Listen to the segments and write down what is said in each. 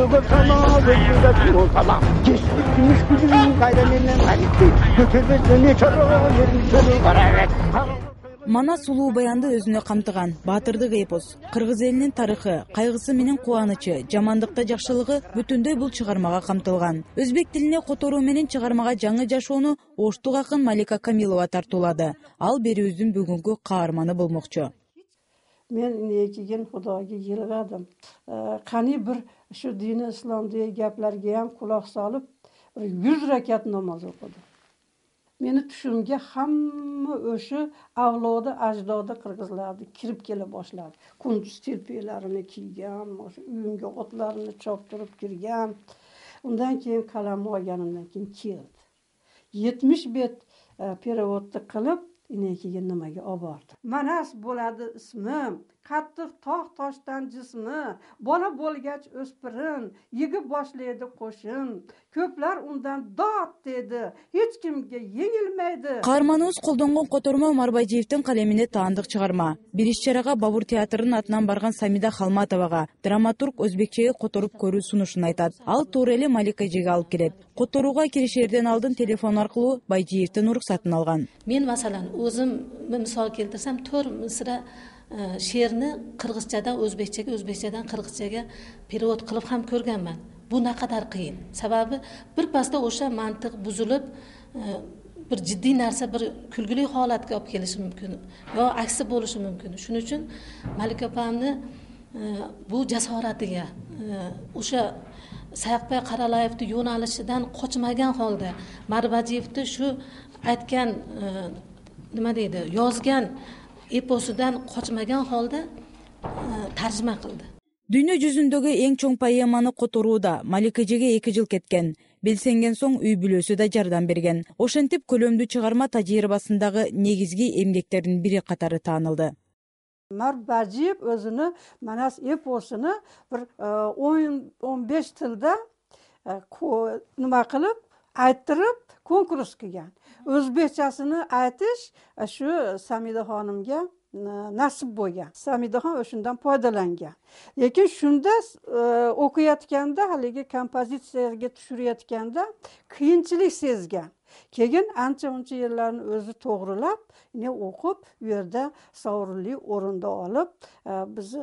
Kırgız sana gözüyle tuğsala. Geçtik gümüş gücünün kaydeminle kaydetti. Götürdü ne çorun yerin çorun var evet. Манас улуу баянды өзүнө камтыган баатырдык эпос, кыргыз элинин тарыхы, кайгысы менен кубанычы, жамандыкта жакшылыгы бүтүндөй бул чыгармага камтылган. Өзбек тилине которуу менен чыгармага жаңы жашоону оштук акын Малика Камилова тартуулады. Ал берүүбүздүн бүгүнкү каарманы болмокчу. Men nekigen Xudoga yig'ladim. Qani bir shu dini islomdagi gaplarga ham quloq solib 100 rakat namoz o'qidim. Meni tushimga hamma o'sha avlodi ajdodi qirg'izlarni kirib kela boshladi. Kunduz telpalarini kiygan, o'sha uyimga otlarini choptirib kirgan. Undan keyin qalamni olganimdan keyin keldi. 70 bet perevodni qilib inekiga nimaga olib bordi. Manas bo'ladi ismim, qattiq tog' toshdan jismi, bola bo'lgach o'spirin, yigib boshlaydi qo'shin. Ko'plar undan dod dedi, hech kimga yengilmaydi. Каарманыбыз колдонгон котормо Марбайжиевдин калемине таандык чыгарма. Бир иш-чарага Бабур театрынын атынан барган Самида Халматовага драматург өзбекчеге которуп көрүү сунушун айтат. Ал туура эле Малика эжеге алып келет. Которууга киришерден алдын телефон аркылуу Байжиевдин уруксатын алган. Men masalan o'zim misol keltirsam 4 misra she'rni qirg'izchadan o'zbekchaga, o'zbekchadan qirg'izchaga perevod qilib ham ko'rganman. Bu naqadar qiyin. Sababi bir pasda o'sha mantiq buzilib, bir jiddiy narsa, bir kulgili holatga olib kelishi mumkin yo aksi bo'lishi mumkin. Shuning uchun Malika opamni bu jasoratiga, o'sha Sayaqbay Qaralayevni yo'nalishidan qochmagan holda Marbajiyevni shu aytgan nima deydi, yozgan eposidan qochmagan holda tarjima qildi. Дүйнө жүзүндөгү эң чоң поэманы которууда Малика эжеге 2 жыл кеткен. Белсенген соң үй бүлөсү да жардам берген. Ошентип көлөмдүү чыгарма тажрыйбасындагы негизги эмгектердин бири катары таанылды. Marbajiev o'zini Manas eposini bir 10-15 tilda nima qilib ayttirib konkurs qilgan. O'zbekchasini aytish shu Samida xonimga nasib bo'lgan. Samidaxon o'shundan foydalangan. Lekin shunda o'qiyotganda, haligi kompozitsiyaga tushirayotganda qiyinchilik sezgan. Keyin ancha-muncha yerlarni o'zi to'g'rilab, yine o'qib, u yerda sovrinli o'rinda olib, bizni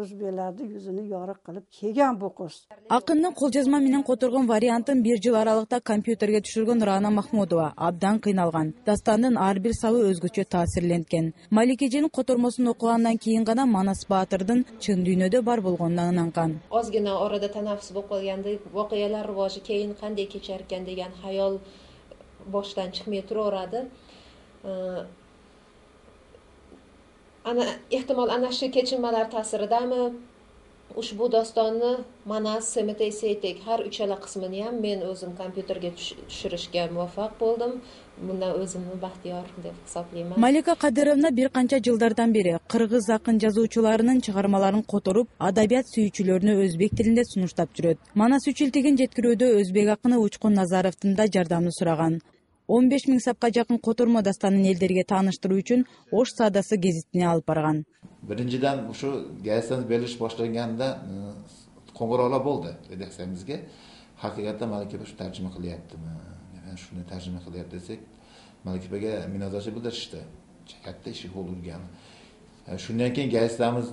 o'zbeklarning yuzini yoriq qilib kelgan bu qiz. Акындын колжазма менен которгон вариантын 1 жыл аралыкта компьютерге түшүргөн Рана Махмудова абдан кыйналган. Дастандын ар бир сабы өзгөчө таасирленткен. Малика эженин котормосун окугандан кийин гана Манас Баатырдын чын дүйнөдө бар болгонуна ынанган. Ozgina orada tanaffus bo'lib qolganda voqealar rivoji keyin qanday kechar ekan degan xayol boshdan chiqmay turaveradi. Ana ehtimol ana shu kechinmalar ta'siridami ushbu dostonni Manas, Semete Seytek har uchala qismini ham men o'zim kompyuterga tushirishga muvaffaq bo'ldim. Bundan o'zimni baxtiyor deb hisoblayman. Malika Qadirovna bir qancha жылдардан beri qirg'iz aqın жазуучуларынын чыгармаларын которуп, адабият сүйүүчүлөрүнө өзбек тилинде сунуштап жүрөт. Манас үчилтигин жеткирүүдө өзбек акыны Учкун Назаровдун да жардамын сураган. 15 000 сапка жакын котормо дастанын элдерге тааныштыруу үчүн Ош Саадасы гезитине алып барган. Birinchidan shu gazetani berish boshlanganda qo'ng'iroqlar bo'ldi redaksiyamizga. Haqiqatan Malika shu tarjima qilyaptimi? Yani shuni tarjima qilyapti desak, Malikaga minnatdorchilik bildirishdi. Katta ish bo'lgan. Shundan keyin gazetamiz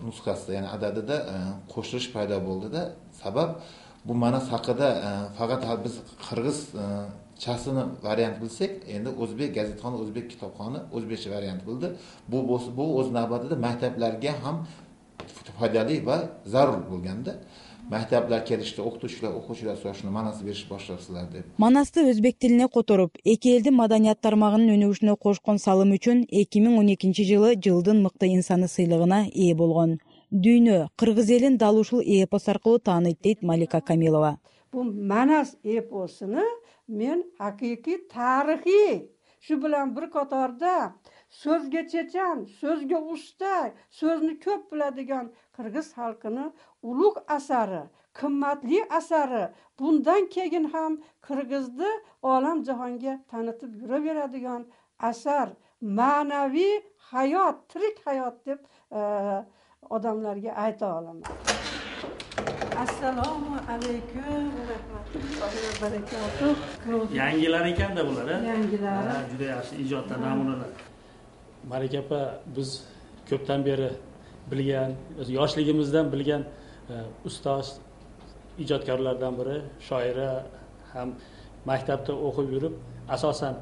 nusxasida, ya'ni adadida qo'shilish paydo bo'ldi-da, sabab bu Manas haqida faqat biz qirg'iz chasini variant bilsak, endi o'zbek gazetxoni, o'zbek kitobxoni o'zbekcha variant bo'ldi. Bu o'z navbatida maktablarga ham foydali va zarur bo'lganda, maktablar kelishdi, o'quvchilar so'rashni Manasni berish boshlashdilar deb. Manasты өзбек тилине которуп, эки элдин маданият тармагынын өнүгүшүнө кошкон салым үчүн 2012-жылы жылдын мыкты инсаны сыйлыгына ээ болгон. Дүйнө кыргыз элин дал ушул эпос аркылуу тааныйт дейт Малика Камилова. Bu Manas eposini men haqiqiy tarixiy shu bilan bir qatorda so'zga chechan, so'zga usta, so'zni ko'p biladigan qirg'iz xalqini ulug' asari, qimmatli asari, bundan keyin ham qirg'izni olam jahonga tanitib yuraveradigan asar, ma'naviy hayot, tirik hayot deb odamlarga ayta olaman. Assalomu alaykum va rahmatullohi va barakatuh. Yangilar ekanda bular, Yangilar. Juda yaxshi ijodlar, namunalar. Malika opa, biz ko'pdan beri bilgan, yoshligimizdan bilgan ustoz ijodkorlardan biri, shoira ham maktabda o'qib yurib, asosan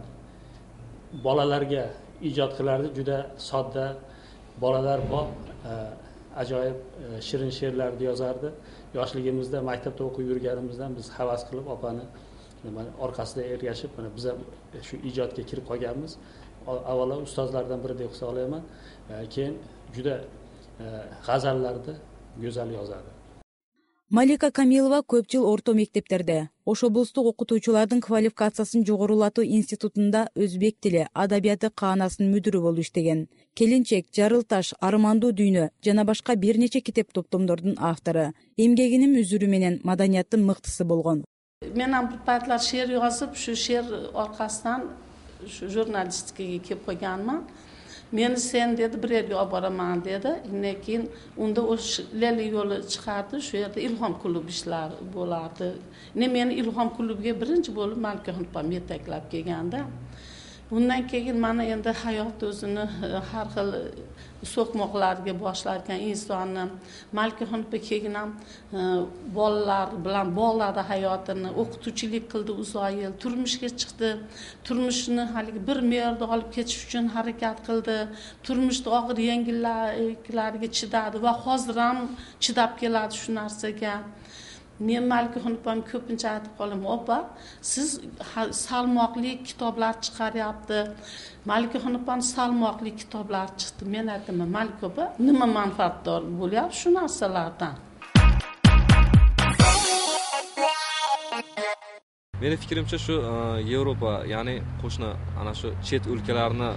bolalarga ijod qilardi, juda sodda bolalar bor, ajoyib shirin she'rlarni yozardi. Yoshligimizda maktabda o'qib yurganimizdan biz havas qilib opani orqasida ergashib, mana biz ham shu ijodga kirib qolganmiz. Avvalo ustozlardan biri deb hisoblayman, keyin juda g'azallarni go'zal yozadi. Малика Камилова көп жыл орто мектептерде, Ош облустук окутуучулардын квалификациясын жогорулатуу институтунда өзбек тили, адабияты каанасынын мүдүрү болуп иштеген. Келинчек, Жарылташ, Армандуу дүйнө жана башка бир нече китеп топтомдордун автору. Эмгегинин үзүрү менен маданияттын мыктысы болгон. Men ham bir paytlar she'r yozib, shu she'r orqasidan shu jurnalistikaga kelib qolganman. Meni sen dedi bir yerga olib boraman dedi. Undan keyin unda o'sha Leli yo'li chiqardi, shu yerda Ilhom klubi ishlar bo'lardi. Meni Ilhom klubiga birinchi bo'lib Malikaxon opam yetaklab kelganda, undan keyin mana endi hayot o'zini har xil so'qmoqlarga boshlarkan insonni Malikaxon opa keyin ham bolalar bilan bog'ladi hayotini, o'qituvchilik qildi uzoq yil, turmushga chiqdi, turmushni haligi bir me'yorda olib ketish uchun harakat qildi, turmushda og'ir yengilliklarga chidadi va hozir ham chidab keladi shu narsaga. Men Malikaxon opam ko'pincha aytib qolaman, opa, siz salmoqli kitoblar chiqaryapti. Malikaxon opam salmoqli kitoblar chiqdi. Men aytaman, Malika opa, nima manfaatdor bo'lyapti shu narsalardan? Meni fikrimcha shu Yevropa, ya'ni qo'shni ana shu chet o'lkalarni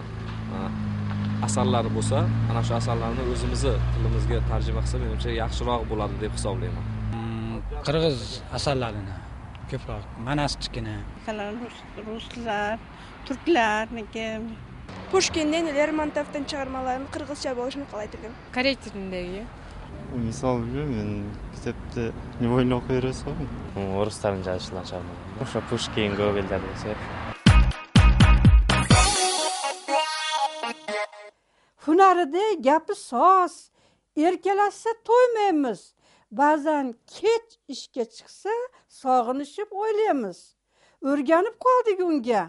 asarlari bo'lsa, ana shu asarlarni o'zimizni tilimizga tarjima qilsa, menimcha yaxshiroq bo'ladi deb hisoblayman. Qirg'iz asarlarini ko'proq, Manaschikkina. Ruslar, turklarniki. Pushkindan, Lermontovdan chiqarmalarini qirg'izcha bo'lishini qalaytirgan. Korey tilidagi. Misol men kitobda nimalarni o'qiyapsan? Rus tilida yozishlar chiqardim. O'sha Pushkin, Gogolda bo'lsa. Hunarida gapi soz, erkalashsa to'ymaymiz. Ba'zan kech ishga chiqsa, sog'inishib o'ylaymiz. O'rganib qoldik unga,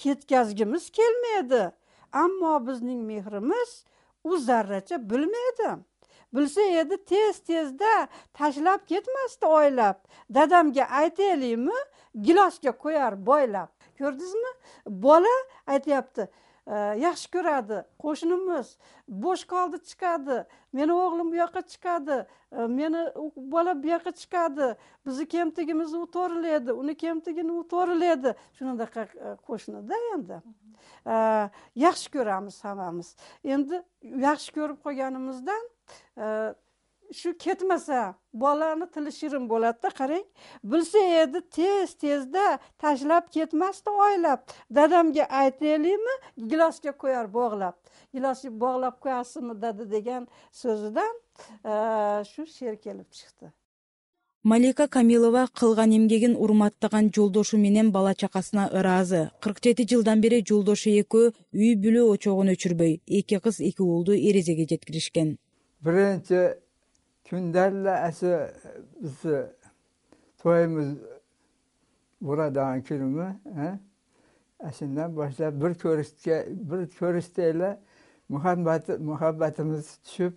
ketkazgimiz kelmaydi. Ammo bizning mehrimiz u zarracha bilmaydi. Bilsa edi tez-tezda tashlab ketmasdi oylab. Dadamga aytaylikmi, gilosga qo'yar boylab. Ko'rdingizmi? Bola aytayapti. Yaxshi ko'radi, qo'shnimiz bo'sh qoldi chiqadi, meni o'g'lim bu yoqqa chiqadi, meni bola bu yoqqa chiqadi, bizni kemtigimizni u to'g'rilaydi, uni kemtigini u to'g'rilaydi. Shunaqa qo'shnida endi yaxshi ko'ramiz hammamiz. Endi yaxshi ko'rib qolganimizdan shu ketmasa bolalarni tili shirin bo'ladi-da, qarang. Bilsa edi tez-tezda tashlab ketmasdi oylab. Dadamga aytaylikmi, gilosga qo'yar bog'lab. Gilosga bog'lab qo'yasizmi dadi degan so'zidan shu she'r kelib chiqdi. Малика Камилова кылган эмгегин урматтаган жолдошу менен бала чакасына ыраазы. 47 жылдан бери жолдошу экөө үй бүлө очогун өчүрбөй, 2 кыз 2 уулду эрезеге жеткиришкен. Birinci günlerle bizi toyumuz buradan günümü eşinden başlayıp bir körüsteyle muhabbetimiz düşüp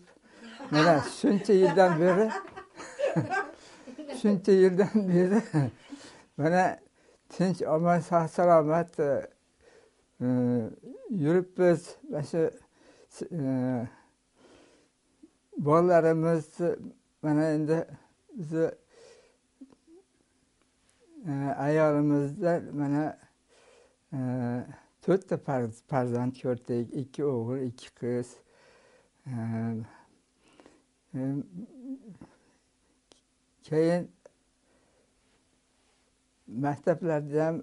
şunca yıldan beri bana tinç ama sağ selamet yürüp biz bolalarımız bana endi bizi ayolımızda bana 4 farzand ko'rdik, 2 o'g'il, 2 qiz. Keyin maktablarda ham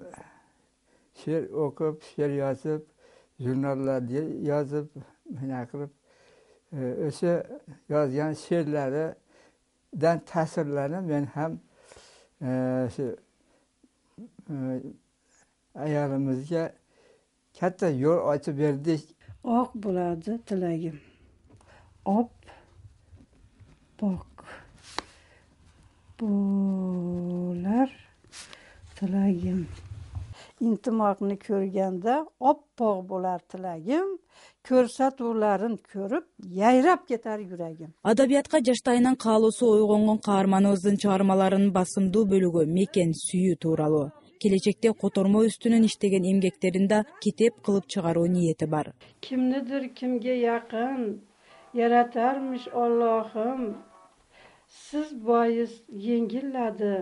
she'r o'qib, she'r yozib, jurnallarda yozib, mana qilib o'sha yozgan she'rlari dan ta'sirlanib men ham shu ayolimizga katta yo'l ochib berdik. Oq bo'ladi tilagim. Oppoq bo'lar tilagim. İntimoqni ko'rganda oppoq bo'lar tilagim. Ko'rsatuvlarin ko'rib yayrab ketar yuragim. Adabiyatка жаштайынан каалоосу ойгонгон каарманыбыздын чыгармаларынын басымдуу бөлүгү мекен сүйүү тууралуу. Келечекте котормо үстүнөн иштеген эмгектерин да китеп кылып чыгаруу ниети бар. Kimnidir kimge yaqin yaratarmış Allah'ım. Siz bois yengilladi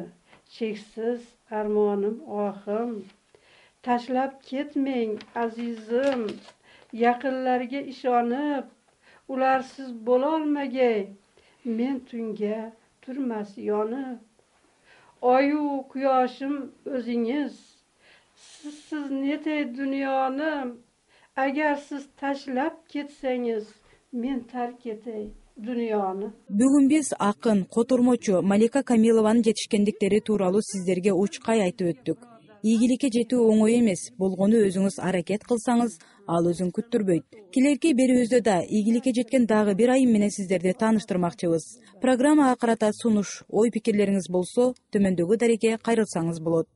cheksiz armonim ohim. Tashlab ketmang azizim. Yaqinlarga ishonib, ularsiz bo'lolmagay. Men tunga turmas yonib. Oyu quyoshim o'zingiz. Sizsiz netay dunyoni. Agar siz tashlab ketsangiz, men tark etay dunyoni. Бүгүн биз акын, котормочу Малика Камилованын жетишкендиктери тууралуу сиздерге учкай айтып өттүк. Ийгиликке жетүү оңой эмес, болгону өзүңүз аракет кылсаңыз, ал өзүн күттүрбөйт. Келерки берүүбүздө да ийгиликке жеткен дагы бир айым менен сиздерди тааныштырмакчыбыз. Программага карата сунуш, ой пикирлериңиз болсо, төмөндөгү дарекке кайрылсаңыз болот.